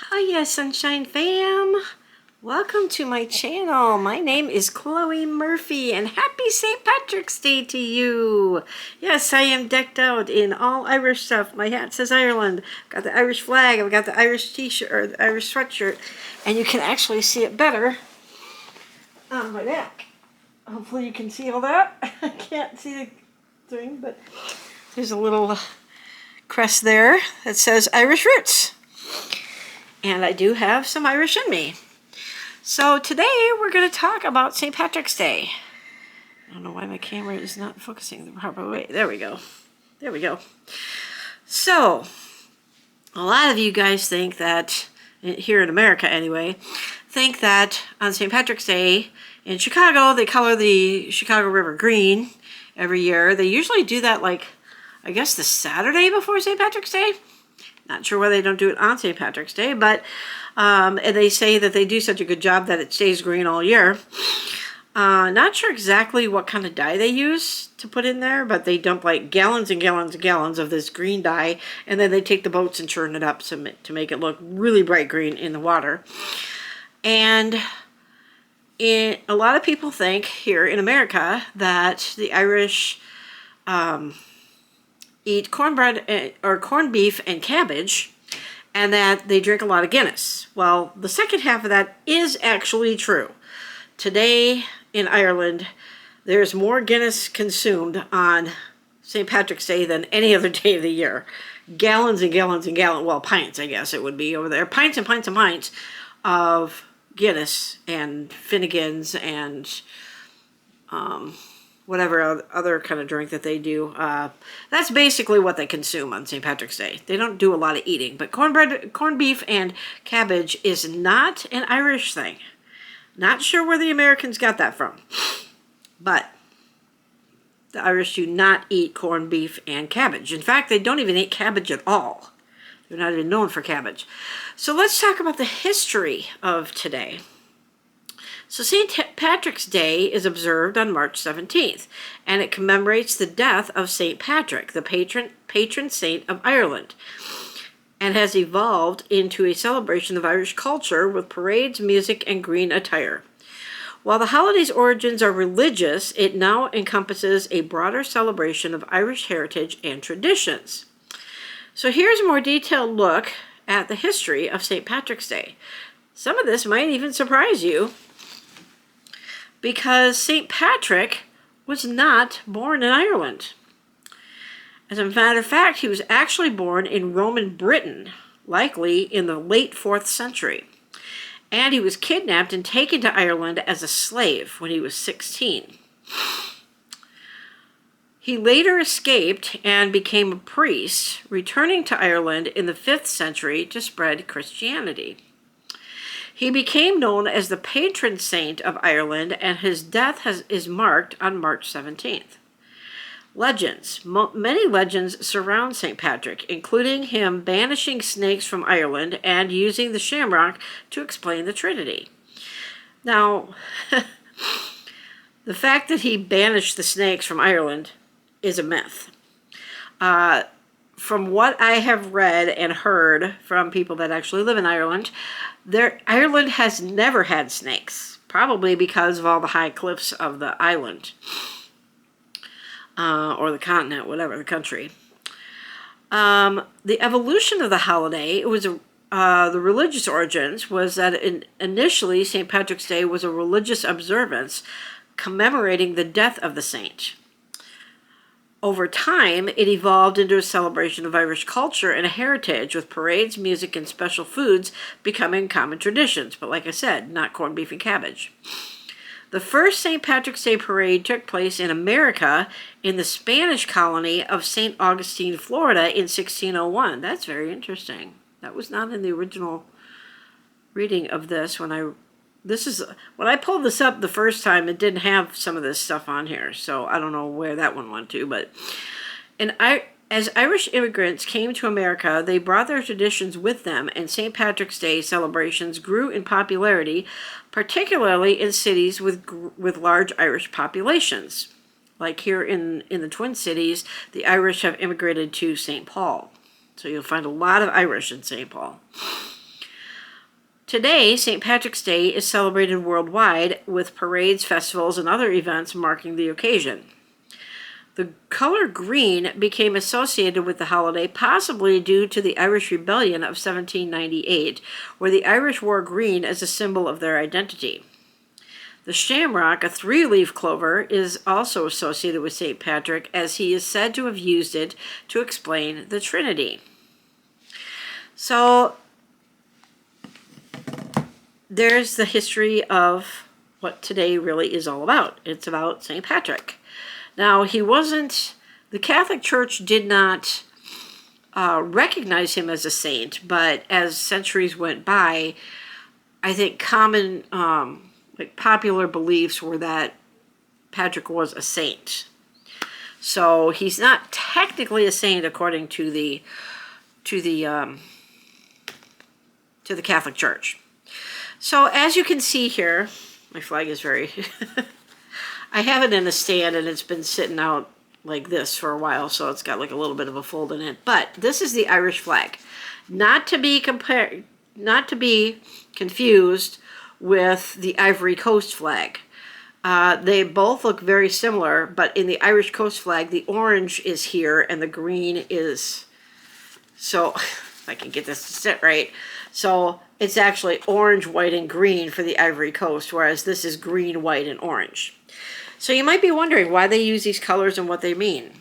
Howya Sunshine Fam! Welcome to my channel. My name is Chloe Murphy and happy St. Patrick's Day to you. Yes, I am decked out in all Irish stuff. My hat says Ireland. I've got the Irish flag. I've got the Irish t-shirt or the Irish sweatshirt. And you can actually see it better on my neck. Hopefully you can see all that. I can't see the thing, but there's a little crest there that says Irish Roots. And I do have some Irish in me. So today we're going to talk about St. Patrick's Day. I don't know why my camera is not focusing the proper way. There we go. There we go. So, a lot of you guys think that, here in America anyway, think that on St. Patrick's Day in Chicago, they color the Chicago River green every year. They usually do that I guess the Saturday before St. Patrick's Day. Not sure why they don't do it on St. Patrick's Day, but and they say that they do such a good job that it stays green all year. Not sure exactly what kind of dye they use to put in there, but they dump like gallons and gallons and gallons of this green dye, and then they take the boats and churn it up to make it look really bright green in the water. And a lot of people think here in America that the Irish eat cornbread or corned beef and cabbage, and that they drink a lot of Guinness. Well, the second half of that is actually true. Today in Ireland, there's more Guinness consumed on St. Patrick's Day than any other day of the year. Gallons and gallons and gallons, well, pints, I guess it would be over there. Pints and pints and pints of Guinness and Finnegan's and whatever other kind of drink that they do. That's basically what they consume on St. Patrick's Day. They don't do a lot of eating, but corned beef and cabbage is not an Irish thing. Not sure where the Americans got that from, but the Irish do not eat corned beef and cabbage. In fact, they don't even eat cabbage at all. They're not even known for cabbage. So let's talk about the history of today. So St. Patrick's Day is observed on March 17th, and it commemorates the death of St. Patrick, the patron saint of Ireland, and has evolved into a celebration of Irish culture with parades, music, and green attire. While the holiday's origins are religious, it now encompasses a broader celebration of Irish heritage and traditions. So here's a more detailed look at the history of St. Patrick's Day. Some of this might even surprise you, because St. Patrick was not born in Ireland. As a matter of fact, he was actually born in Roman Britain, likely in the late 4th century. And he was kidnapped and taken to Ireland as a slave when he was 16. He later escaped and became a priest, returning to Ireland in the 5th century to spread Christianity. He became known as the patron saint of Ireland, and his death is marked on March 17th. Legends. Many legends surround St. Patrick, including him banishing snakes from Ireland and using the shamrock to explain the Trinity. Now, the fact that he banished the snakes from Ireland is a myth. From what I have read and heard from people that actually live in Ireland, Ireland has never had snakes, probably because of all the high cliffs of the island, or the continent, whatever, the country. The evolution of the holiday, it was the religious origins, was that initially St. Patrick's Day was a religious observance commemorating the death of the saint. Over time, it evolved into a celebration of Irish culture and heritage, with parades, music, and special foods becoming common traditions. But like I said, not corned beef and cabbage. The first St. Patrick's Day parade took place in America in the Spanish colony of St. Augustine, Florida in 1601. That's very interesting. That was not in the original reading of this. When I pulled this up the first time, it didn't have some of this stuff on here, so I don't know where that one went to. But as Irish immigrants came to America, they brought their traditions with them, and St. Patrick's Day celebrations grew in popularity, particularly in cities with large Irish populations. Like here in the Twin Cities, the Irish have immigrated to St. Paul, so you'll find a lot of Irish in St. Paul. Today, St. Patrick's Day is celebrated worldwide with parades, festivals, and other events marking the occasion. The color green became associated with the holiday possibly due to the Irish Rebellion of 1798, where the Irish wore green as a symbol of their identity. The shamrock, a three-leaf clover, is also associated with St. Patrick, as he is said to have used it to explain the Trinity. So there's the history of what today really is all about. It's about St. Patrick. Now, the Catholic Church did not recognize him as a saint, but as centuries went by, I think common, popular beliefs were that Patrick was a saint. So he's not technically a saint according to the Catholic Church. So as you can see here, my flag is very... I have it in a stand and it's been sitting out like this for a while, so it's got like a little bit of a fold in it. But this is the Irish flag. Not to be confused with the Ivory Coast flag. They both look very similar, but in the Irish Coast flag, the orange is here and the green is... So, if I can get this to sit right. So, it's actually orange, white, and green for the Ivory Coast, whereas this is green, white, and orange. So you might be wondering why they use these colors and what they mean.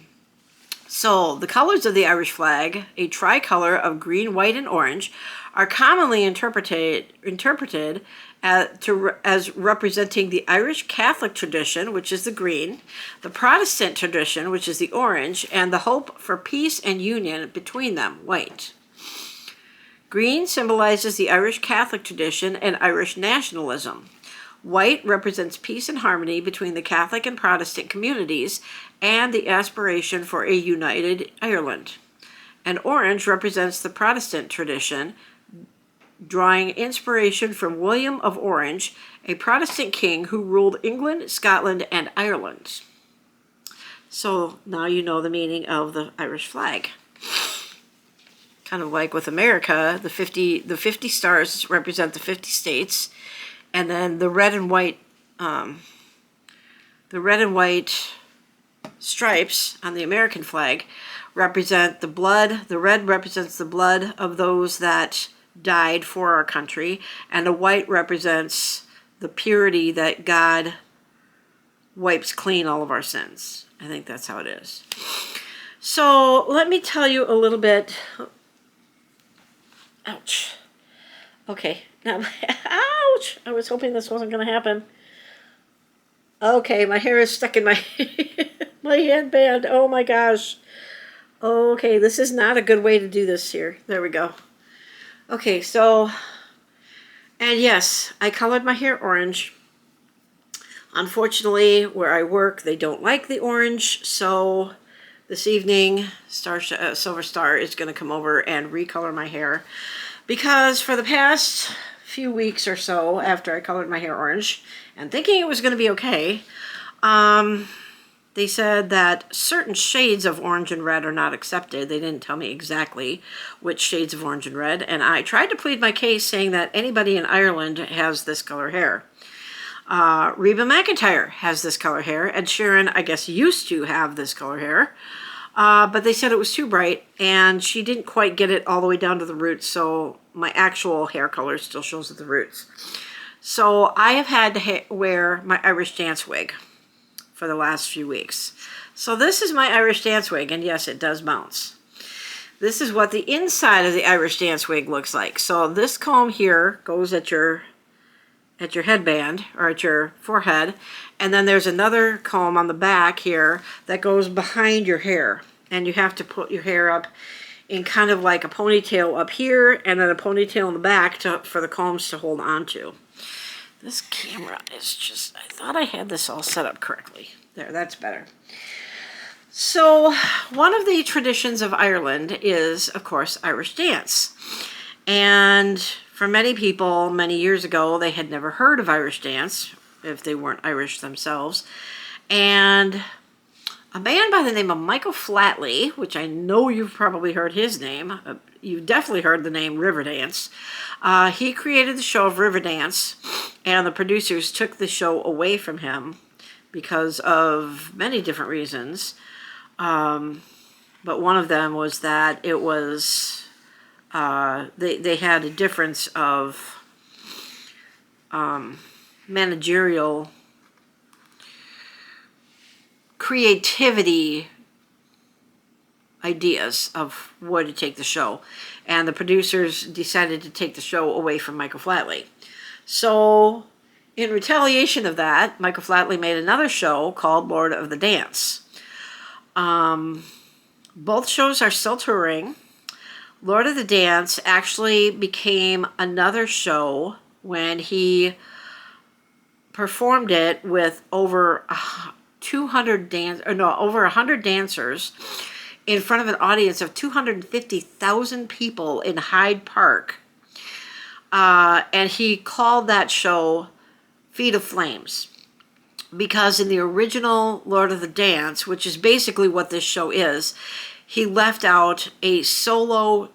So the colors of the Irish flag, a tricolor of green, white, and orange, are commonly interpreted as representing the Irish Catholic tradition, which is the green, the Protestant tradition, which is the orange, and the hope for peace and union between them, white. Green symbolizes the Irish Catholic tradition and Irish nationalism. White represents peace and harmony between the Catholic and Protestant communities and the aspiration for a united Ireland. And orange represents the Protestant tradition, drawing inspiration from William of Orange, a Protestant king who ruled England, Scotland, and Ireland. So now you know the meaning of the Irish flag. Kind of like with America, the 50 stars represent the 50 states. And then the red and white stripes on the American flag represent the blood. The red represents the blood of those that died for our country, and the white represents the purity that God wipes clean all of our sins. I think that's how it is. So let me tell you a little bit. Ouch. Okay. Now, ouch! I was hoping this wasn't going to happen. Okay, my hair is stuck in my my headband. Oh my gosh. Okay, this is not a good way to do this here. There we go. Okay, so, and yes, I colored my hair orange. Unfortunately, where I work, they don't like the orange, so this evening, Silver Star is going to come over and recolor my hair. Because for the past few weeks or so after I colored my hair orange and thinking it was going to be okay, they said that certain shades of orange and red are not accepted. They didn't tell me exactly which shades of orange and red, and I tried to plead my case saying that anybody in Ireland has this color hair. Reba McEntire has this color hair, and Sharon, I guess, used to have this color hair. But they said it was too bright, and she didn't quite get it all the way down to the roots, so my actual hair color still shows at the roots. So I have had to wear my Irish dance wig for the last few weeks. So this is my Irish dance wig, and yes, it does bounce. This is what the inside of the Irish dance wig looks like. So this comb here goes at your headband or at your forehead, and then there's another comb on the back here that goes behind your hair, and you have to put your hair up in kind of like a ponytail up here and then a ponytail in the back for the combs to hold on to. This camera is just, I thought I had this all set up correctly. There, that's better. So one of the traditions of Ireland is, of course, Irish dance. And for many people, many years ago, they had never heard of Irish dance, if they weren't Irish themselves. And a man by the name of Michael Flatley, which I know you've probably heard his name. You've definitely heard the name Riverdance. He created the show of Riverdance, and the producers took the show away from him because of many different reasons. But one of them was that it was, they had a difference of managerial creativity ideas of where to take the show. And the producers decided to take the show away from Michael Flatley. So in retaliation of that, Michael Flatley made another show called Lord of the Dance. Both shows are still touring. Lord of the Dance actually became another show when he performed it with over 100 dancers in front of an audience of 250,000 people in Hyde Park. And he called that show Feet of Flames. Because in the original Lord of the Dance, which is basically what this show is, he left out a solo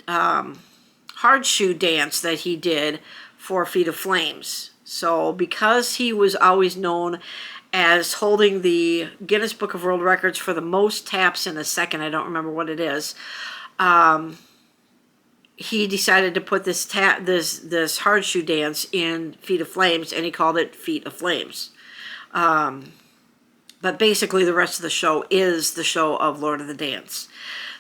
hard shoe dance that he did for Feet of Flames. So because he was always known as holding the Guinness Book of World Records for the most taps in a second, I don't remember what it is, he decided to put this hard shoe dance in Feet of Flames, and he called it Feet of Flames. But basically the rest of the show is the show of Lord of the Dance.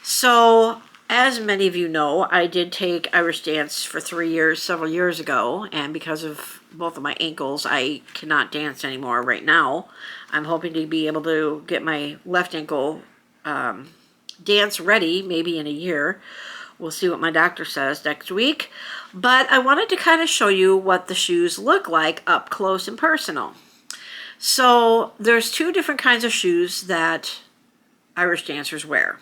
So, as many of you know, I did take Irish dance for 3 years, several years ago, and because of both of my ankles, I cannot dance anymore right now. I'm hoping to be able to get my left ankle dance ready, maybe in a year. We'll see what my doctor says next week. But I wanted to kind of show you what the shoes look like up close and personal. So there's two different kinds of shoes that Irish dancers wear.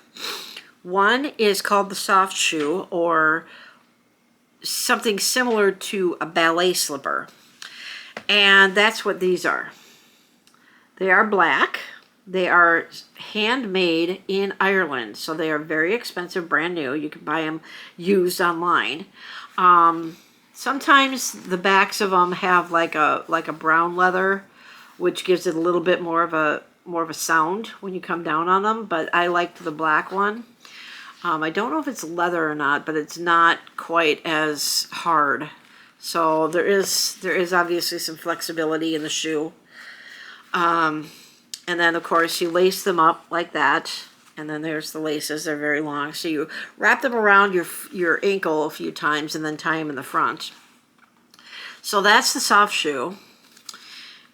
One is called the soft shoe, or something similar to a ballet slipper. And that's what these are. They are black. They are handmade in Ireland, so they are very expensive, brand new. You can buy them used online. Sometimes the backs of them have like a brown leather, which gives it a little bit more of a sound when you come down on them. But I liked the black one. I don't know if it's leather or not, but it's not quite as hard. So there is obviously some flexibility in the shoe. And then, of course, you lace them up like that. And then there's the laces. They're very long. So you wrap them around your ankle a few times and then tie them in the front. So that's the soft shoe.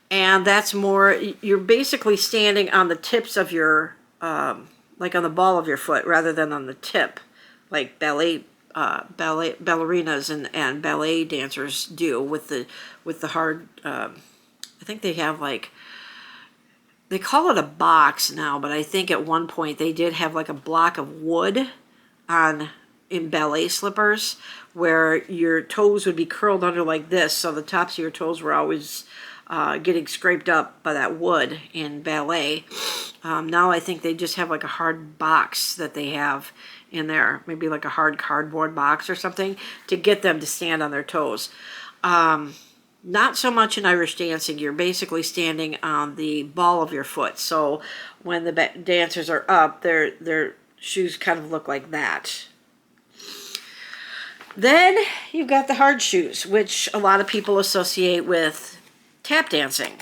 And that's more, you're basically standing on the tips of your, like on the ball of your foot rather than on the tip, like ballerinas and ballet dancers do with the hard, I think they have like, they call it a box now, but I think at one point they did have like a block of wood in ballet slippers where your toes would be curled under like this, so the tops of your toes were always getting scraped up by that wood in ballet. Now I think they just have like a hard box that they have in there, maybe like a hard cardboard box or something, to get them to stand on their toes. Not so much in Irish dancing. You're basically standing on the ball of your foot. So when the dancers are up, their shoes kind of look like that. Then you've got the hard shoes, which a lot of people associate with tap dancing,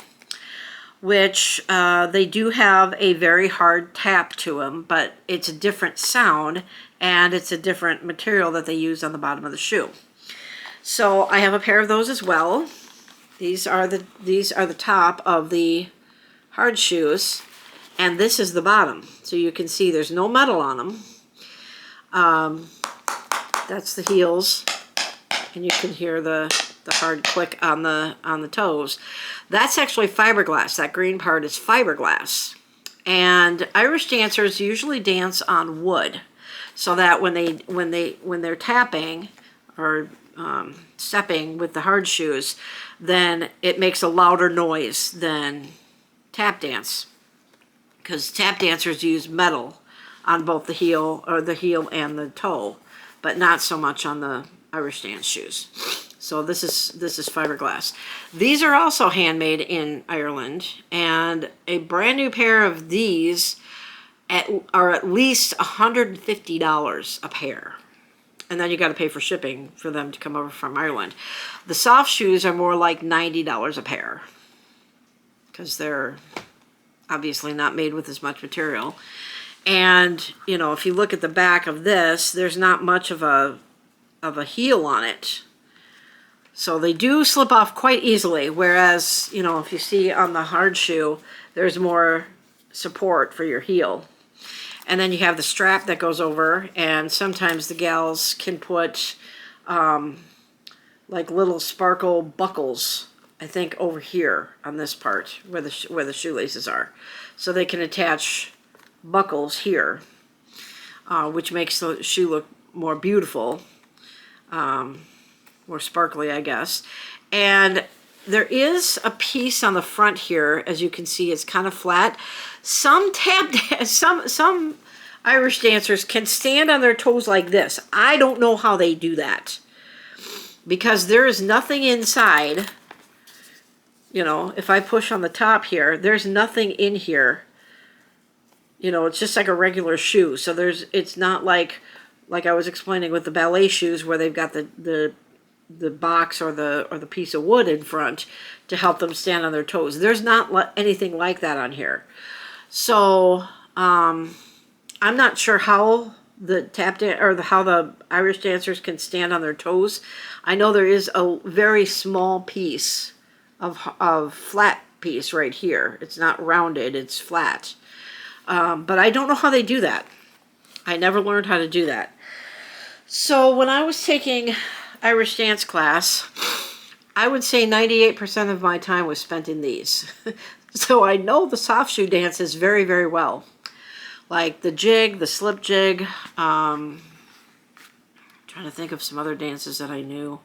which they do have a very hard tap to them, but it's a different sound and it's a different material that they use on the bottom of the shoe. So I have a pair of those as well. These are the top of the hard shoes, and this is the bottom. So you can see there's no metal on them. That's the heels, and you can hear the hard click on the toes. That's actually fiberglass. That green part is fiberglass. And Irish dancers usually dance on wood, so that when they're tapping or stepping with the hard shoes, then it makes a louder noise than tap dance. because tap dancers use metal on both the heel and the toe, but not so much on the Irish dance shoes. So this is fiberglass. These are also handmade in Ireland, and a brand new pair of these are at least $150 a pair. And then you got to pay for shipping for them to come over from Ireland. The soft shoes are more like $90 a pair, because they're obviously not made with as much material. And, you know, if you look at the back of this, there's not much of a heel on it. So they do slip off quite easily, whereas, you know, if you see on the hard shoe, there's more support for your heel. And then you have the strap that goes over, and sometimes the gals can put like little sparkle buckles, I think, over here on this part where the shoelaces are. So they can attach buckles here, which makes the shoe look more beautiful, more sparkly, I guess. And there is a piece on the front here, as you can see, it's kind of flat. Some Irish dancers can stand on their toes like this. I don't know how they do that, because there is nothing inside. You know, if I push on the top here, there's nothing in here. You know, it's just like a regular shoe. So it's not like I was explaining with the ballet shoes, where they've got the box or the piece of wood in front to help them stand on their toes. There's not anything like that on here. So I'm not sure how how the Irish dancers can stand on their toes. I know there is a very small piece of flat piece right here. It's not rounded, it's flat. But I don't know how they do that. I never learned how to do that. So when I was taking Irish dance class, I would say 98% of my time was spent in these. So I know the soft shoe dances very, very well. Like the jig, the slip jig. Trying to think of some other dances that I knew.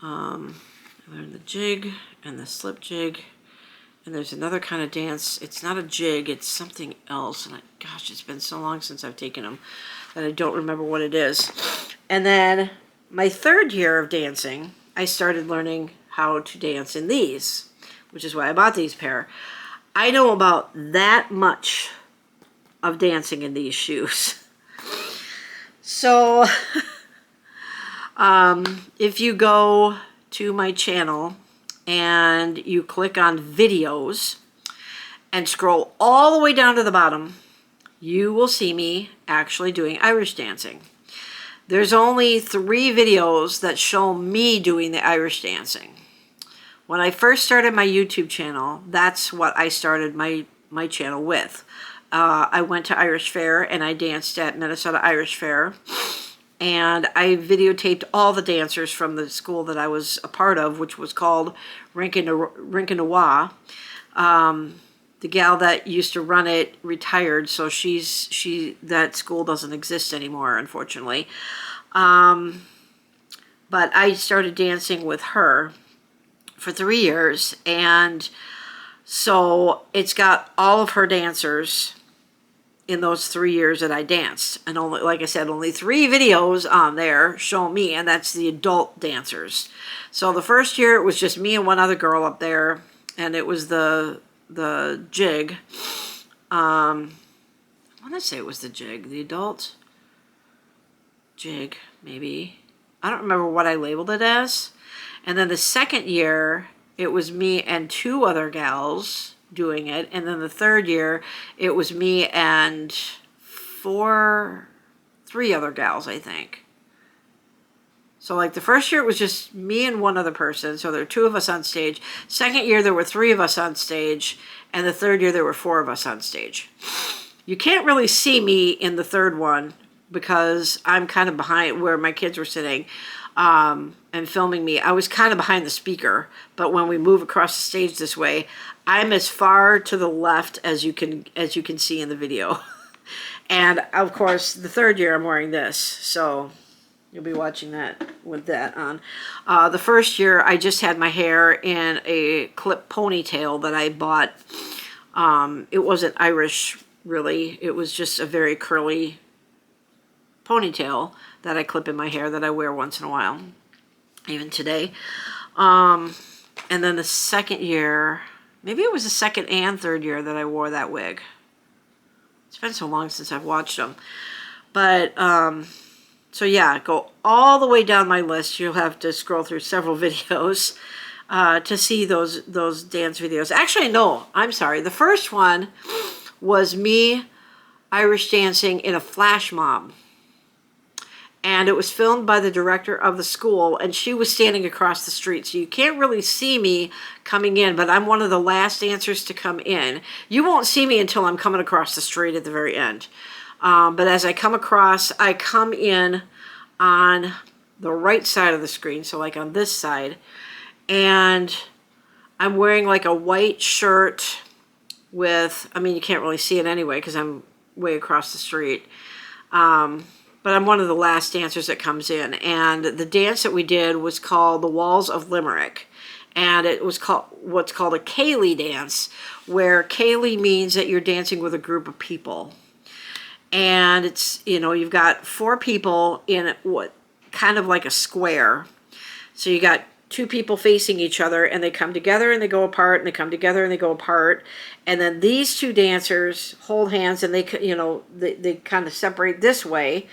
I learned the jig and the slip jig. And there's another kind of dance. It's not a jig, it's something else. And gosh, it's been so long since I've taken them that I don't remember what it is. And then my third year of dancing, I started learning how to dance in these, which is why I bought these pair. I know about that much of dancing in these shoes. So if you go to my channel and you click on videos and scroll all the way down to the bottom, you will see me actually doing Irish dancing. There's only 3 videos that show me doing the Irish dancing. When I first started my YouTube channel, that's what I started my channel with. I went to Irish Fair and I danced at Minnesota Irish Fair. And I videotaped all the dancers from the school that I was a part of, which was called Rinkin-a-Wa. The gal that used to run it retired, so that school doesn't exist anymore, unfortunately. But I started dancing with her for 3 years, and so it's got all of her dancers in those 3 years that I danced. And only, like I said, only 3 videos on there show me, and that's the adult dancers. So the first year it was just me and one other girl up there, and it was the jig. I want to say it was the jig, the adult jig, maybe. I don't remember what I labeled it as. And then the second year, it was me and 2 other gals doing it. And then the third year, it was me and 3 other gals, I think. So like the first year, it was just me and one other person. So there were 2 of us on stage. Second year, there were 3 of us on stage. And the third year, there were 4 of us on stage. You can't really see me in the third one because I'm kind of behind where my kids were sitting and filming me. I was kind of behind the speaker, but when we move across the stage this way, I'm as far to the left as you can see in the video. And of course, the third year I'm wearing this, so you'll be watching that with that on. The first year I just had my hair in a clip ponytail that I bought It wasn't Irish, really. It was just a very curly ponytail that I clip in my hair that I wear once in a while, even today. And then the second year, maybe it was the second and third year that I wore that wig. It's been so long since I've watched them. But, so yeah, go all the way down my list. You'll have to scroll through several videos to see those dance videos. Actually, no, I'm sorry. The first one was me Irish dancing in a flash mob. And it was filmed by the director of the school, and she was standing across the street. So you can't really see me coming in, but I'm one of the last dancers to come in. You won't see me until I'm coming across the street at the very end. But as I come across, I come in on the right side of the screen, so like on this side, and I'm wearing like a white shirt with, I mean, you can't really see it anyway because I'm way across the street. But I'm one of the last dancers that comes in. And the dance that we did was called the Walls of Limerick. And it was called what's called a céilí dance, where céilí means that you're dancing with a group of people. And it's, you know, you've got 4 people in what kind of like a square. So you got 2 people facing each other, and they come together and they go apart, and they come together and they go apart. And then these 2 dancers hold hands, and they, you know, they kind of separate this way,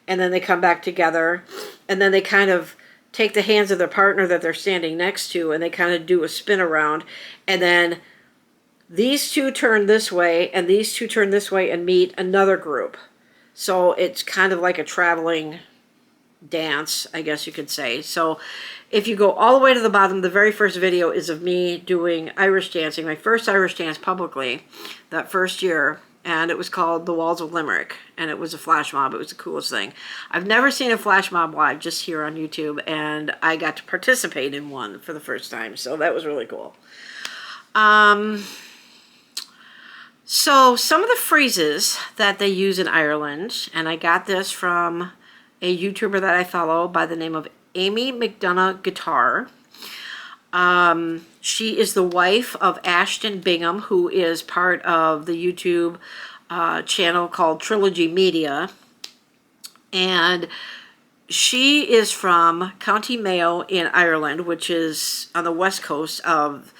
and then they come back together, and then they kind of take the hands of their partner that they're standing next to, and they kind of do a spin around, and then these 2 turn this way, and these 2 turn this way and meet another group. So it's kind of like a traveling dance, I guess you could say. So if you go all the way to the bottom, the very first video is of me doing Irish dancing, my first Irish dance publicly that first year, and it was called The Walls of Limerick, and it was a flash mob. It was the coolest thing. I've never seen a flash mob live, just here on YouTube, and I got to participate in one for the first time, so that was really cool. So some of the phrases that they use in Ireland, and I got this from a YouTuber that I follow by the name of Amy McDonough Guitar. She is the wife of Ashton Bingham, who is part of the YouTube channel called Trilogy Media. And she is from County Mayo in Ireland, which is on the west coast of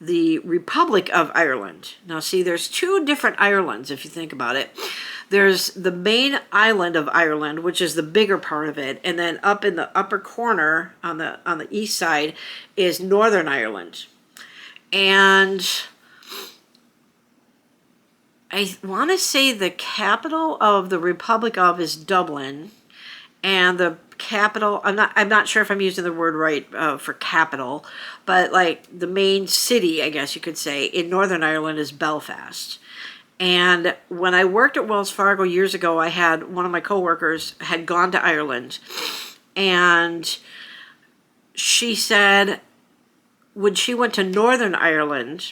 the Republic of Ireland. Now see, there's 2 different Irelands if you think about it. There's the main island of Ireland, which is the bigger part of it, and then up in the upper corner on the east side is Northern Ireland. And I want to say the capital of the Republic of is Dublin, and the capital, I'm not sure if I'm using the word right for capital, but like the main city, I guess you could say, in Northern Ireland is Belfast. And when I worked at Wells Fargo years ago, I had one of my coworkers had gone to Ireland, and she said when she went to Northern Ireland,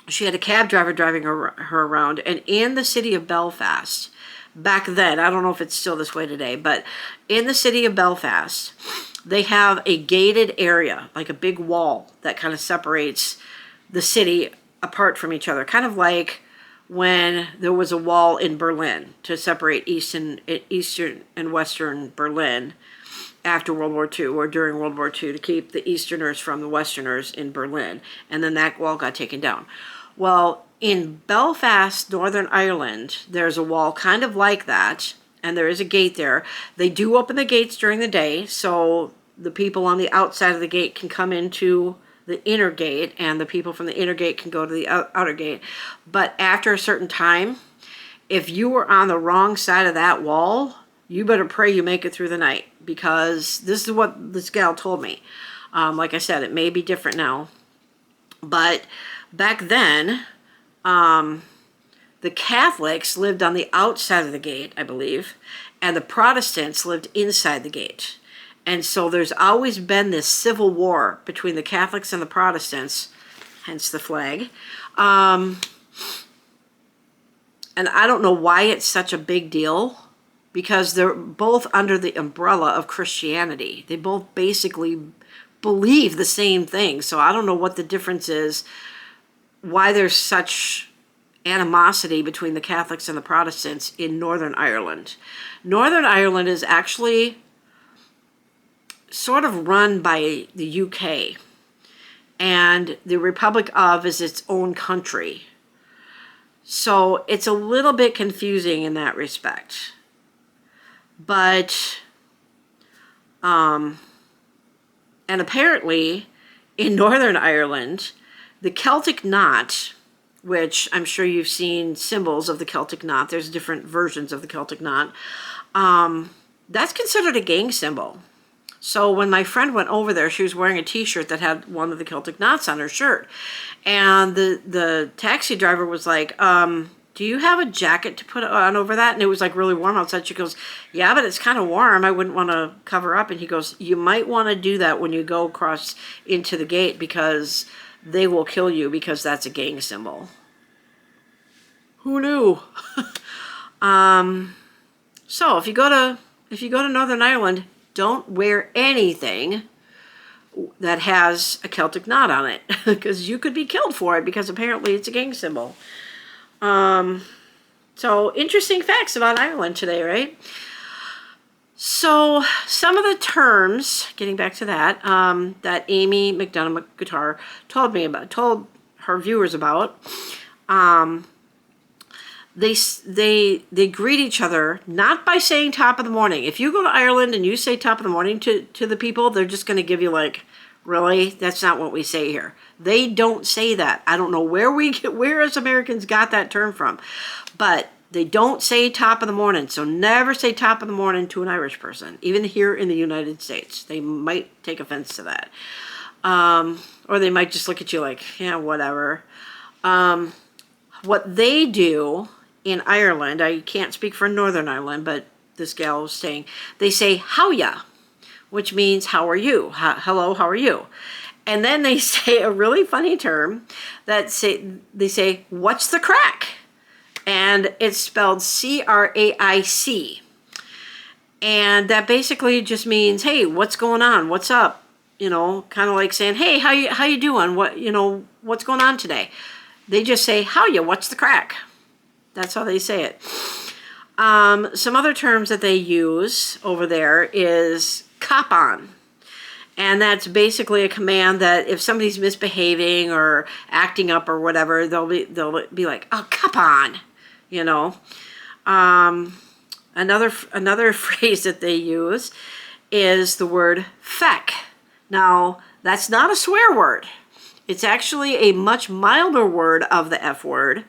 she had a cab driver driving her around, and in the city of Belfast, back then, I don't know if it's still this way today, but in the city of Belfast, they have a gated area, like a big wall that kind of separates the city apart from each other, kind of like when there was a wall in Berlin to separate Eastern and Western Berlin after World War II or during World War II to keep the Easterners from the Westerners in Berlin. And then that wall got taken down. Well, in Belfast, Northern Ireland, there's a wall kind of like that, and there is a gate there. They do open the gates during the day, so the people on the outside of the gate can come into the inner gate, and the people from the inner gate can go to the outer gate. But after a certain time, if you were on the wrong side of that wall, you better pray you make it through the night, because this is what this gal told me. Like I said, it may be different now, but back then, the Catholics lived on the outside of the gate, I believe, and the Protestants lived inside the gate. And so there's always been this civil war between the Catholics and the Protestants, hence the flag. And I don't know why it's such a big deal, because they're both under the umbrella of Christianity. They both basically believe the same thing. So I don't know what the difference is, why there's such animosity between the Catholics and the Protestants in Northern Ireland. Northern Ireland is actually sort of run by the UK, and the Republic of is its own country. So it's a little bit confusing in that respect. But, and apparently in Northern Ireland, the Celtic knot, which I'm sure you've seen symbols of the Celtic knot, there's different versions of the Celtic knot, that's considered a gang symbol. So when my friend went over there, she was wearing a t-shirt that had one of the Celtic knots on her shirt. And the taxi driver was like, do you have a jacket to put on over that? And it was like really warm outside. She goes, yeah, but it's kind of warm. I wouldn't want to cover up. And he goes, you might want to do that when you go across into the gate, because they will kill you, because that's a gang symbol. Who knew? So if you go to Northern Ireland, don't wear anything that has a Celtic knot on it, because you could be killed for it, because apparently it's a gang symbol. So interesting facts about Ireland today, right? So some of the terms, getting back to that, that Amy McDonough Guitar told her viewers about, they greet each other not by saying top of the morning. If you go to Ireland and you say top of the morning to the people, they're just going to give you like, really? That's not what we say here. They don't say that. I don't know where as Americans got that term from, but they don't say top of the morning. So never say top of the morning to an Irish person, even here in the United States. They might take offense to that. Or they might just look at you like, yeah, whatever. What they do in Ireland, I can't speak for Northern Ireland, but this gal was saying, they say Howya, which means how are you? Hello, how are you? And then they say a really funny term they say, what's the crack? And it's spelled C-R-A-I-C. And that basically just means, hey, what's going on? What's up? You know, kind of like saying, hey, how you doing? What's going on today? They just say, Howya, what's the crack? That's how they say it. Some other terms that they use over there is cop on. And that's basically a command that if somebody's misbehaving or acting up or whatever, they'll be like, oh, cop on, you know. Another phrase that they use is the word feck. Now, that's not a swear word. It's actually a much milder word of the F word.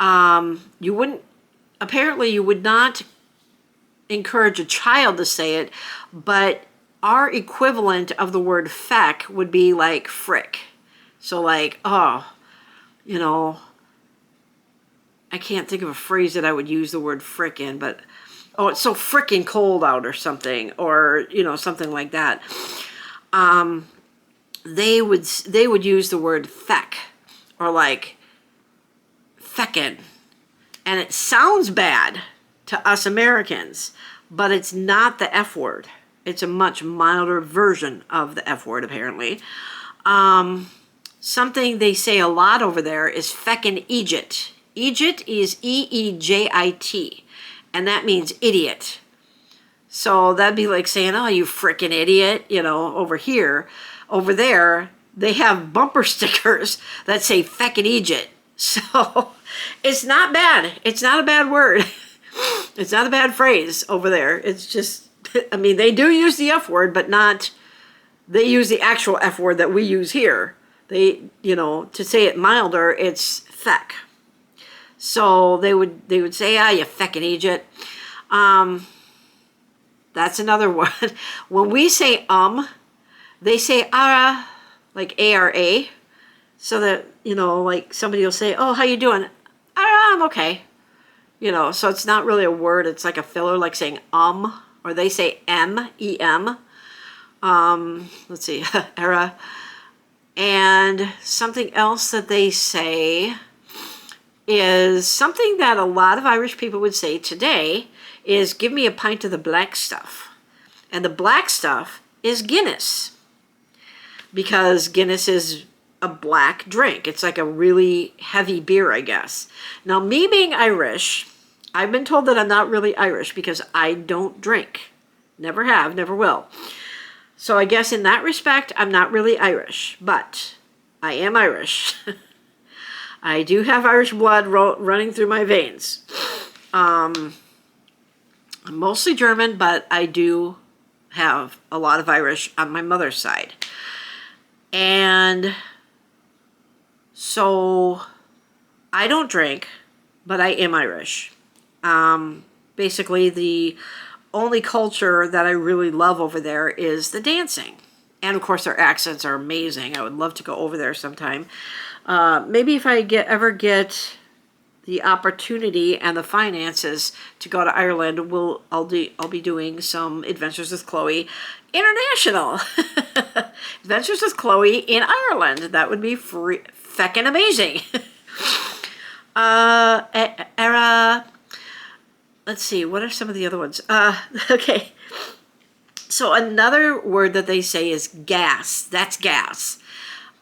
You would not encourage a child to say it, but our equivalent of the word feck would be like frick. So like, oh, you know, I can't think of a phrase that I would use the word frick in, but, oh, it's so frickin' cold out or something, or, you know, something like that. They would use the word feck, or like feckin'. And it sounds bad to us Americans, but it's not the F word. It's a much milder version of the F word, apparently. Something they say a lot over there is feckin' Egypt. Egypt is E-E-J-I-T, and that means idiot. So that'd be like saying, oh, you frickin' idiot, you know, over here. Over there, they have bumper stickers that say feckin' Egypt. So it's not bad. It's not a bad word. It's not a bad phrase over there. It's just, I mean, they do use the F word, but not, they use the actual F word that we use here. They, you know, to say it milder, it's feck. So they would say, ah, you feckin' Egypt. That's another one. When we say they say ara, like A-R-A. So that, you know, like somebody will say, oh, how you doing? I'm okay. You know, so it's not really a word. It's like a filler, like saying or they say M-E-M. Let's see, era. And something else that they say is something that a lot of Irish people would say today is, give me a pint of the black stuff. And the black stuff is Guinness. Because Guinness is a black drink. It's like a really heavy beer, I guess. Now, me being Irish, I've been told that I'm not really Irish because I don't drink. Never have, never will. So I guess in that respect, I'm not really Irish, but I am Irish. I do have Irish blood running through my veins. I'm mostly German, but I do have a lot of Irish on my mother's side. And so I don't drink, but I am Irish. Basically, the only culture that I really love over there is the dancing. And of course, their accents are amazing. I would love to go over there sometime. Maybe if I ever get the opportunity and the finances to go to Ireland, I'll be doing some Adventures with Chloe International. Adventures with Chloe in Ireland. That would be feckin' amazing. Let's see, what are some of the other ones? Okay. So another word that they say is gas. That's gas.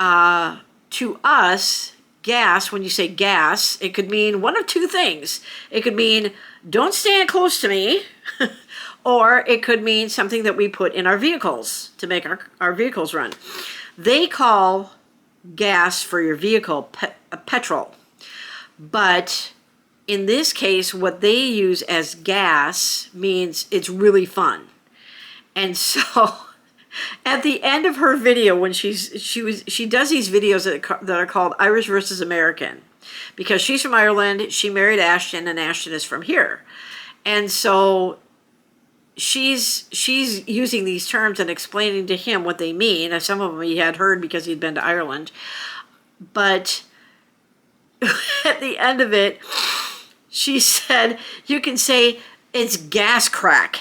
To us, gas, when you say gas, it could mean one of two things. It could mean, don't stand close to me, or it could mean something that we put in our vehicles to make our vehicles run. They call gas for your vehicle petrol. But in this case, what they use as gas means it's really fun. And so at the end of her video, when she does these videos that are called Irish versus American, because she's from Ireland, she married Ashton, and Ashton is from here. And so she's using these terms and explaining to him what they mean. And some of them he had heard because he'd been to Ireland. But at the end of it, she said, you can say it's gas crack.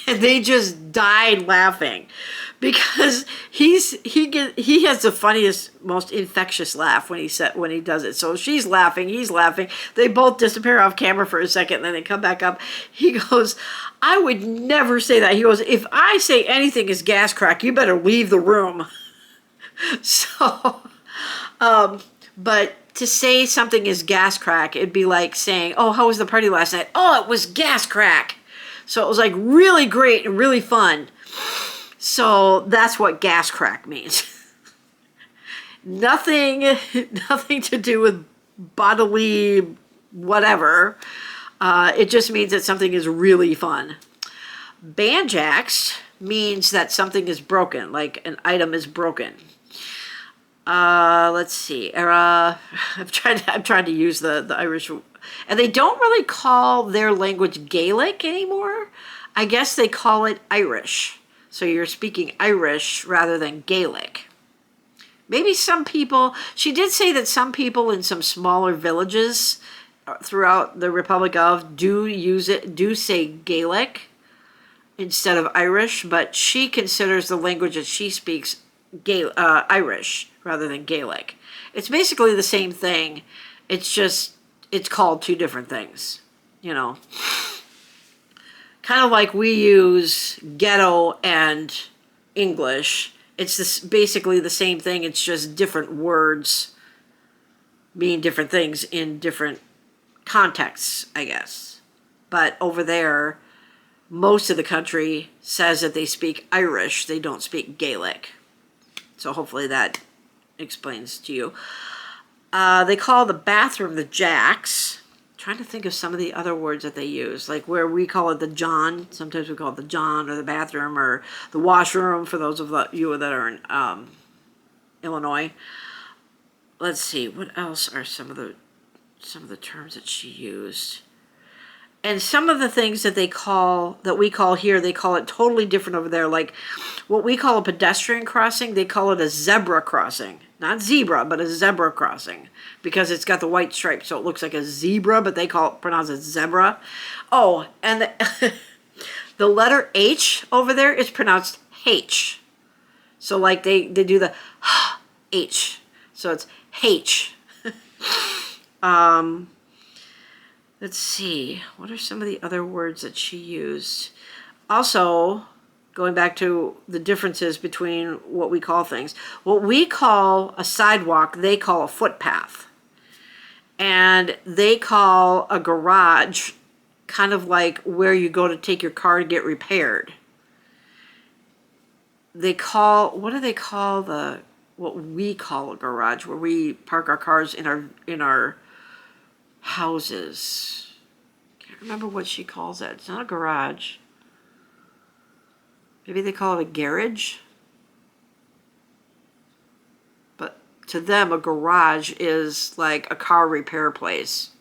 And they just died laughing because he has the funniest, most infectious laugh when he does it. So she's laughing, he's laughing. They both disappear off camera for a second, and then they come back up. He goes, I would never say that. He goes, if I say anything is gas crack, you better leave the room. So, but to say something is gas crack, it'd be like saying, oh, how was the party last night? Oh, it was gas crack. So it was like really great and really fun. So that's what gas crack means. Nothing to do with bodily whatever. It just means that something is really fun. Banjaxed means that something is broken, like an item is broken. Let's see. I'm trying to use the Irish, and they don't really call their language Gaelic anymore. I guess they call it Irish. So you're speaking Irish rather than Gaelic. Maybe some people, she did say that some people in some smaller villages throughout the Republic do say Gaelic instead of Irish, but she considers the language that she speaks Irish rather than Gaelic. It's basically the same thing. It's just, it's called two different things, you know. Kind of like we use ghetto and English. It's basically the same thing. It's just different words mean different things in different contexts, I guess. But over there, most of the country says that they speak Irish. They don't speak Gaelic. So hopefully that explains to you. They call the bathroom the jacks. I'm trying to think of some of the other words that they use, like where we call it the John. Sometimes we call it the John or the bathroom or the washroom for those of you that are in Illinois. Let's see, what else are some of the terms that she used? And some of the things that we call here, they call it totally different over there. Like what we call a pedestrian crossing, they call it a zebra crossing. Not zebra, but a zebra crossing. Because it's got the white stripe, so it looks like a zebra, but they pronounce it zebra. Oh, and the letter H over there is pronounced H. So like they do the H. So it's H. Let's see, what are some of the other words that she used? Also, going back to the differences between what we call things. What we call a sidewalk, they call a footpath. And they call a garage kind of like where you go to take your car to get repaired. They call, what do they call what we call a garage, where we park our cars in our houses? Can't remember what she calls it. It's not a garage. Maybe they call it a garage. But to them, a garage is like a car repair place.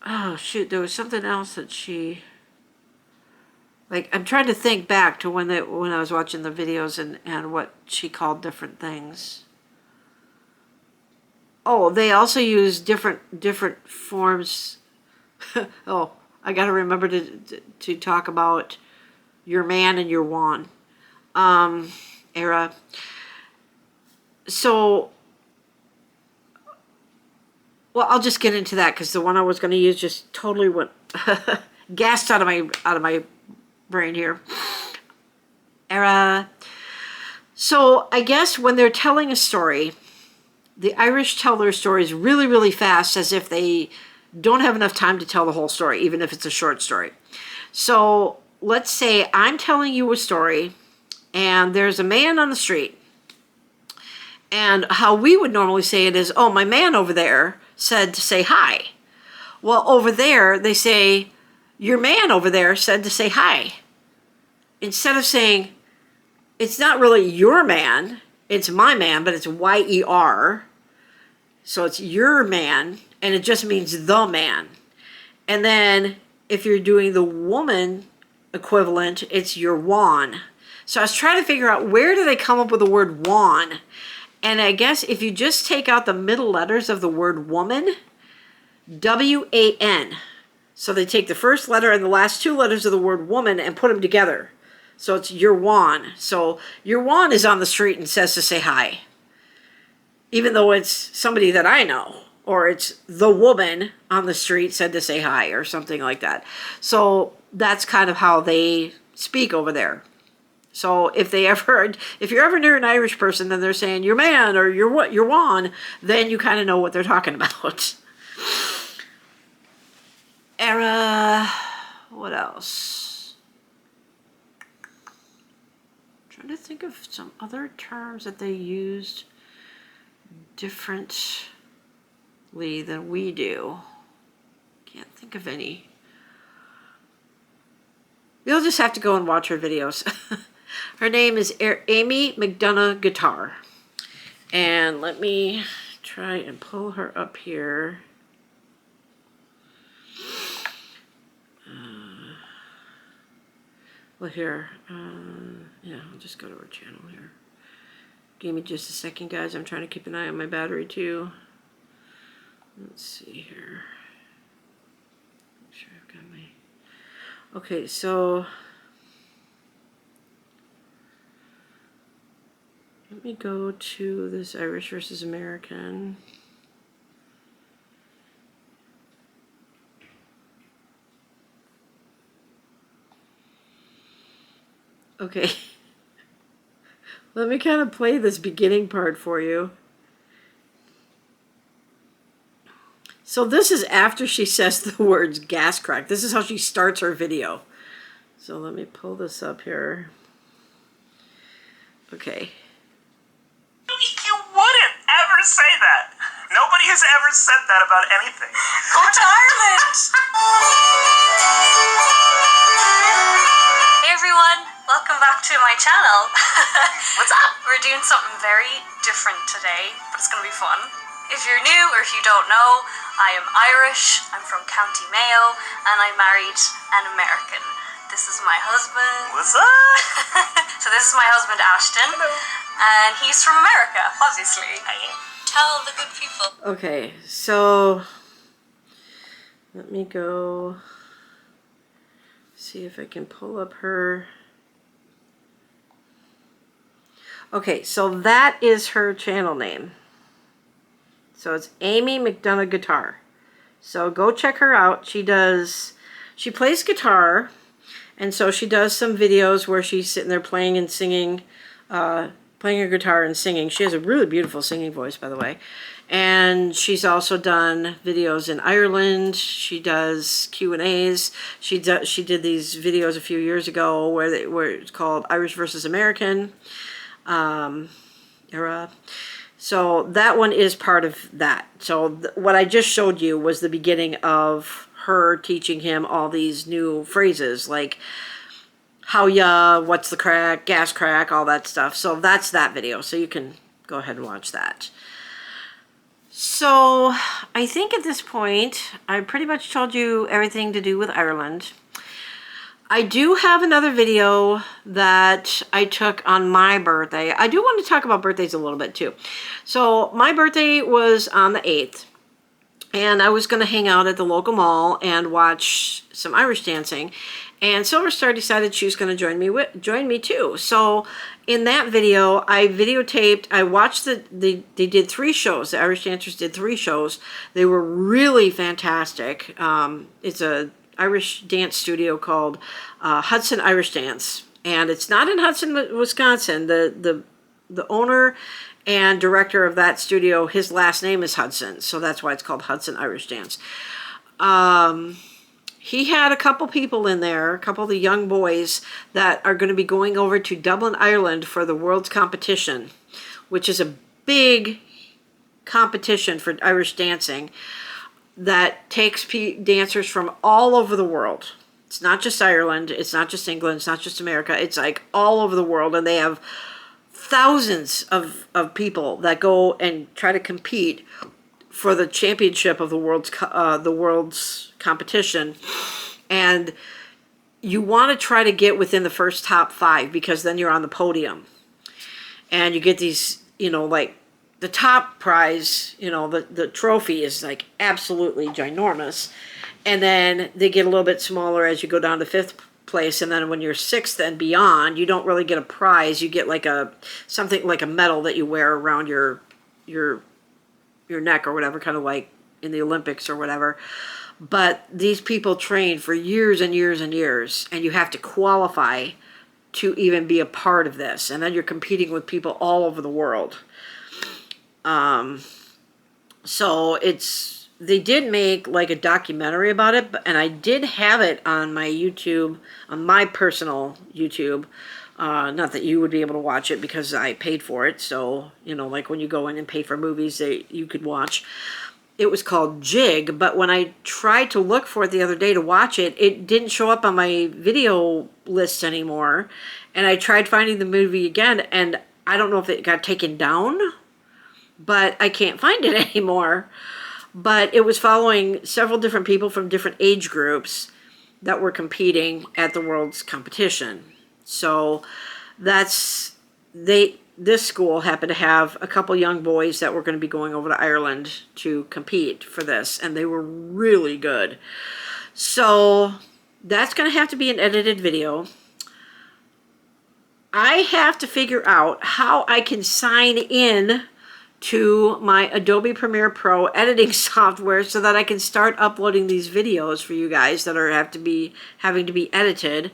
Oh, shoot, there was something else that she... Like, I'm trying to think back to when I was watching the videos and what she called different things. Oh, they also use different forms. Oh, I got to remember to talk about your man and your won era. So, well, I'll just get into that because the one I was going to use just totally went gassed out of my brain here. Era. So I guess when they're telling a story, the Irish tell their stories really, really fast, as if they don't have enough time to tell the whole story, even if it's a short story. So let's say I'm telling you a story and there's a man on the street. And how we would normally say it is, oh, my man over there said to say hi. Well, over there, they say, your man over there said to say hi. Instead of saying, it's not really your man, it's my man, but it's Y-E-R. So it's your man, and it just means the man. And then if you're doing the woman equivalent, it's your won. So I was trying to figure out, where do they come up with the word won? And I guess if you just take out the middle letters of the word woman, W-A-N. So they take the first letter and the last two letters of the word woman and put them together. So it's your won. So your won is on the street and says to say hi. Even though it's somebody that I know. Or it's the woman on the street said to say hi or something like that. So that's kind of how they speak over there. So if you're ever near an Irish person, then they're saying your man or your won, then you kind of know what they're talking about. Era, what else? I'm trying to think of some other terms that they used differently than we do. Can't think of any. You'll just have to go and watch her videos. Her name is Amy McDonough Guitar. And let me try and pull her up here. Well, here. Yeah, I'll just go to her channel here. Give me just a second, guys. I'm trying to keep an eye on my battery, too. Let's see here. Make sure I've got my... Okay, so... Let me go to this Irish versus American. Okay. Let me kind of play this beginning part for you. So this is after she says the words gas crack. This is how she starts her video. So let me pull this up here. Okay. You wouldn't ever say that. Nobody has ever said that about anything. Go to Ireland! Hey everyone, welcome back to my channel. What's up? We're doing something very different today, but it's going to be fun. If you're new or if you don't know, I am Irish, I'm from County Mayo, and I married an American. This is my husband. What's up? So this is my husband Ashton. Hello. And he's from America, obviously. I am. Tell the good people. Okay, so let me go see if I can pull up her. Okay, so that is her channel name. So it's Amy McDonough Guitar. So go check her out. She plays guitar, And so she does some videos where she's sitting there playing and singing, playing her guitar and singing. She has a really beautiful singing voice, by the way. And she's also done videos in Ireland. She does Q&As. She did these videos a few years ago where it's called Irish versus American era. So that one is part of that. So what I just showed you was the beginning of her teaching him all these new phrases like Howya, what's the crack, gas crack, all that stuff. So that's that video. So you can go ahead and watch that. So I think at this point, I pretty much told you everything to do with Ireland. I do have another video that I took on my birthday. I do want to talk about birthdays a little bit too. So my birthday was on the 8th. And I was going to hang out at the local mall and watch some Irish dancing. And Silver Star decided she was going to join me too. So in that video, I videotaped, I watched they did 3 shows. The Irish dancers did 3 shows. They were really fantastic. It's a Irish dance studio called Hudson Irish Dance. And it's not in Hudson, Wisconsin. The owner and director of that studio, his last name is Hudson, so that's why it's called Hudson Irish Dance. He had a couple people in there, a couple of the young boys that are going to be going over to Dublin, Ireland for the World's Competition, which is a big competition for Irish dancing that takes dancers from all over the world. It's not just Ireland, it's not just England, it's not just America, it's like all over the world, and they have thousands of people that go and try to compete for the championship of the world's competition. And you want to try to get within the first top 5 because then you're on the podium. And you get these, like the top prize, the trophy is like absolutely ginormous. And then they get a little bit smaller as you go down to 5th place, and then when you're 6th and beyond, you don't really get a prize. You get like something like a medal that you wear around your neck or whatever, kind of like in the Olympics or whatever. But these people train for years and years and years, and you have to qualify to even be a part of this. And then you're competing with people all over the world. So they did make like a documentary about it, and I did have it on my YouTube, on my personal YouTube. Not that you would be able to watch it because I paid for it. So, like when you go in and pay for movies, you could watch. It was called Jig, but when I tried to look for it the other day to watch it, it didn't show up on my video list anymore. And I tried finding the movie again, and I don't know if it got taken down, but I can't find it anymore. But it was following several different people from different age groups that were competing at the world's competition. So this school happened to have a couple young boys that were going to be going over to Ireland to compete for this, and they were really good. So that's going to have to be an edited video. I have to figure out how I can sign in to my Adobe Premiere Pro editing software so that I can start uploading these videos for you guys that are having to be edited.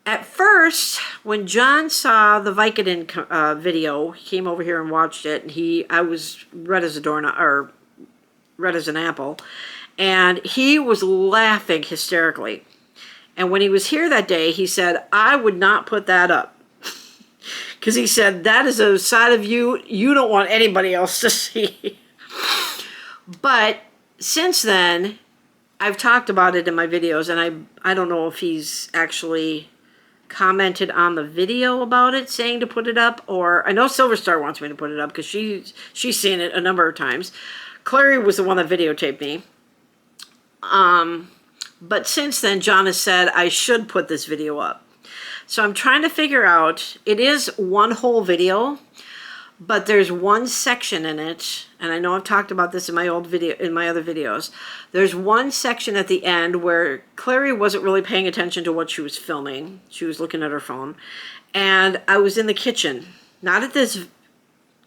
At first, when John saw the Vicodin video, he came over here and watched it, and I was red as a doorknob, or red as an apple, and he was laughing hysterically. And when he was here that day, he said, I would not put that up. Because he said, that is a side of you don't want anybody else to see. But since then, I've talked about it in my videos, and I don't know if he's actually commented on the video about it, saying to put it up, or I know Silver Star wants me to put it up because she's seen it a number of times. Clary was the one that videotaped me. But since then, John has said I should put this video up. So I'm trying to figure out, it is one whole video, but there's one section in it, and I know I've talked about this in my other videos. There's one section at the end where Clary wasn't really paying attention to what she was filming. She was looking at her phone. And I was in the kitchen, not at this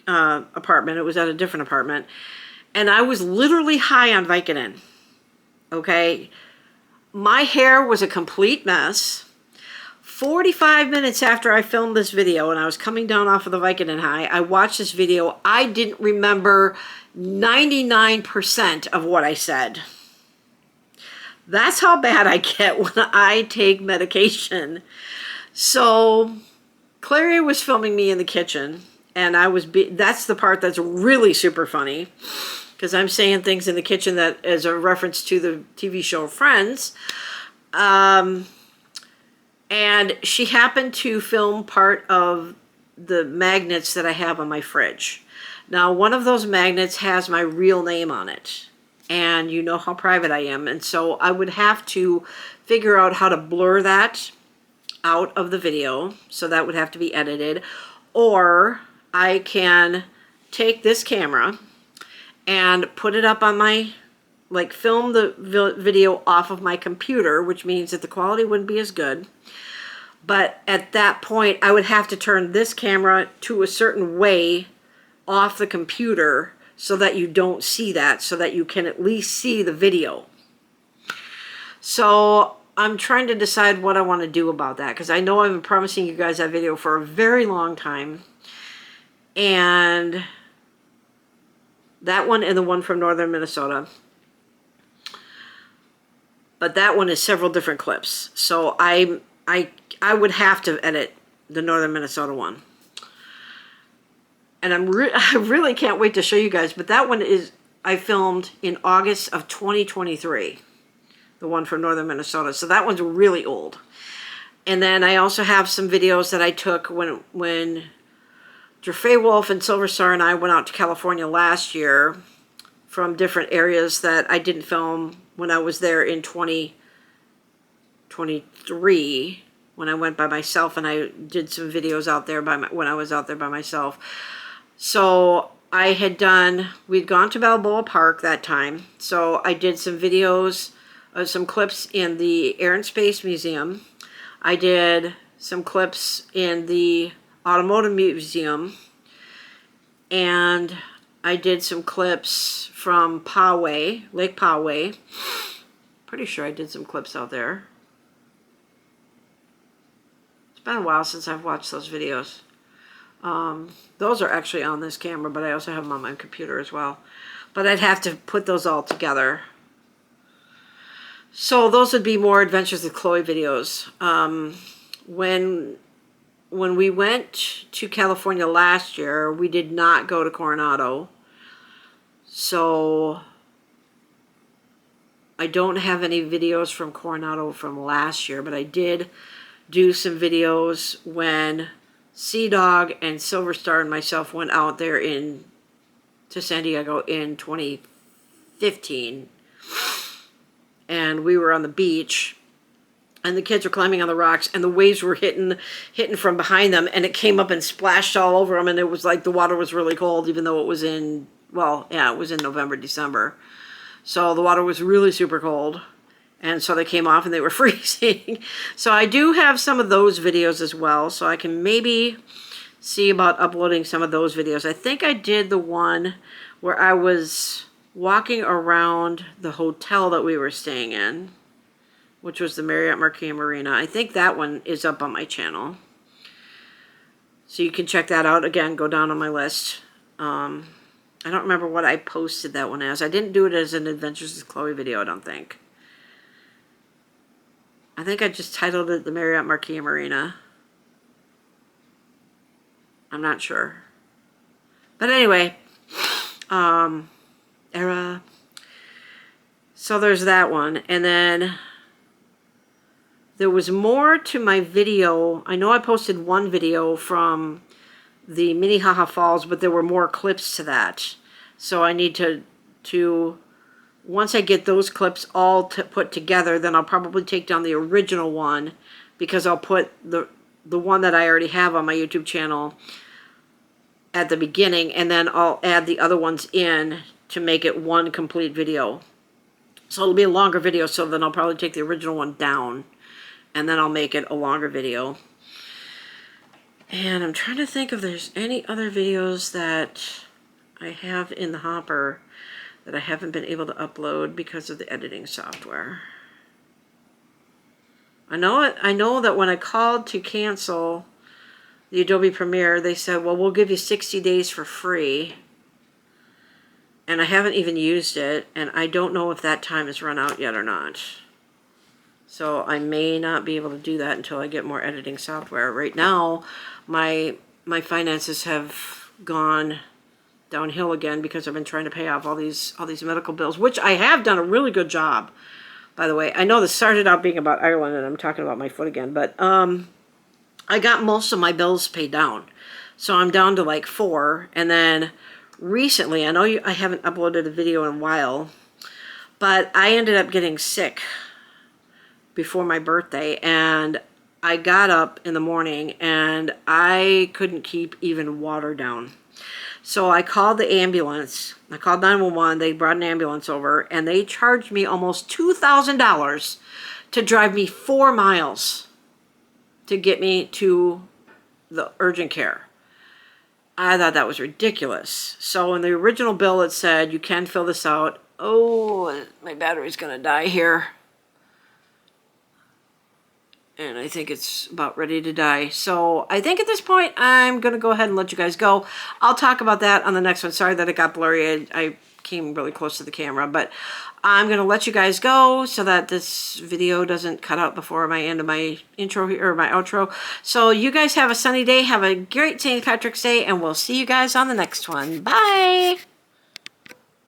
apartment, it was at a different apartment. And I was literally high on Vicodin. Okay? my hair was a complete mess. 45 minutes after I filmed this video and I was coming down off of the Vicodin high, I watched this video. I didn't remember 99% of what I said. That's how bad I get when I take medication. So Clary was filming me in the kitchen, and that's the part that's really super funny, because I'm saying things in the kitchen that is a reference to the TV show Friends. And she happened to film part of the magnets that I have on my fridge. Now, one of those magnets has my real name on it. And you know how private I am. And so I would have to figure out how to blur that out of the video. So that would have to be edited. Or I can take this camera and put it up on my, like film the video off of my computer, which means that the quality wouldn't be as good. But at that point, I would have to turn this camera to a certain way off the computer so that you don't see that, so that you can at least see the video. So I'm trying to decide what I want to do about that, because I know I've been promising you guys that video for a very long time. And that one and the one from northern Minnesota. But that one is several different clips. So I would have to edit the northern Minnesota one. And I really can't wait to show you guys. But that one I filmed in August of 2023. The one from northern Minnesota. So that one's really old. And then I also have some videos that I took when Jaffe Wolf and Silver Star and I went out to California last year, from different areas that I didn't film when I was there in 2023, when I went by myself, and I did some videos out there when I was out there by myself. So we'd gone to Balboa Park that time. So I did some videos of some clips in the Air and Space Museum. I did some clips in the Automotive Museum. And I did some clips from Poway, Lake Poway. Pretty sure I did some clips out there. It's been a while since I've watched those videos. Those are actually on this camera, but I also have them on my computer as well. But I'd have to put those all together. So those would be more Adventures with Chloe videos. When we went to California last year, we did not go to Coronado. So I don't have any videos from Coronado from last year, but I did do some videos when Sea Dog and Silver Star and myself went out there to San Diego in 2015. And we were on the beach, and the kids were climbing on the rocks, and the waves were hitting from behind them, and it came up and splashed all over them, and it was like the water was really cold, even though it was it was in November, December. So the water was really super cold, and so they came off and they were freezing. So I do have some of those videos as well, so I can maybe see about uploading some of those videos. I think I did the one where I was walking around the hotel that we were staying in, which was the Marriott Marquis Marina. I think that one is up on my channel. So you can check that out. Again, go down on my list. I don't remember what I posted that one as. I didn't do it as an Adventures with Chloe video, I don't think. I think I just titled it the Marriott Marquis Marina. I'm not sure. But anyway, so there's that one. And then there was more to my video. I know I posted one video from the Minnehaha Falls, but there were more clips to that. So I need to once I get those clips all put together, then I'll probably take down the original one, because I'll put the one that I already have on my YouTube channel at the beginning, and then I'll add the other ones in to make it one complete video. So it'll be a longer video, so then I'll probably take the original one down, and then I'll make it a longer video. And I'm trying to think if there's any other videos that I have in the hopper that I haven't been able to upload because of the editing software. I know that when I called to cancel the Adobe Premiere, they said, well, we'll give you 60 days for free. And I haven't even used it, and I don't know if that time has run out yet or not. So I may not be able to do that until I get more editing software. Right now, my finances have gone downhill again because I've been trying to pay off all these medical bills, which I have done a really good job, by the way. I know this started out being about Ireland, and I'm talking about my foot again, but I got most of my bills paid down. So I'm down to like 4, and then recently, I know I haven't uploaded a video in a while, but I ended up getting sick before my birthday, and I got up in the morning and I couldn't keep even water down. So I called the ambulance. I called 911. They brought an ambulance over, and they charged me almost $2,000 to drive me 4 miles to get me to the urgent care. I thought that was ridiculous. So in the original bill, it said, you can fill this out. Oh, my battery's going to die here. And I think it's about ready to die. So I think at this point, I'm going to go ahead and let you guys go. I'll talk about that on the next one. Sorry that it got blurry. I came really close to the camera. But I'm going to let you guys go so that this video doesn't cut out before my end of my intro or my outro. So you guys have a sunny day. Have a great St. Patrick's Day. And we'll see you guys on the next one. Bye.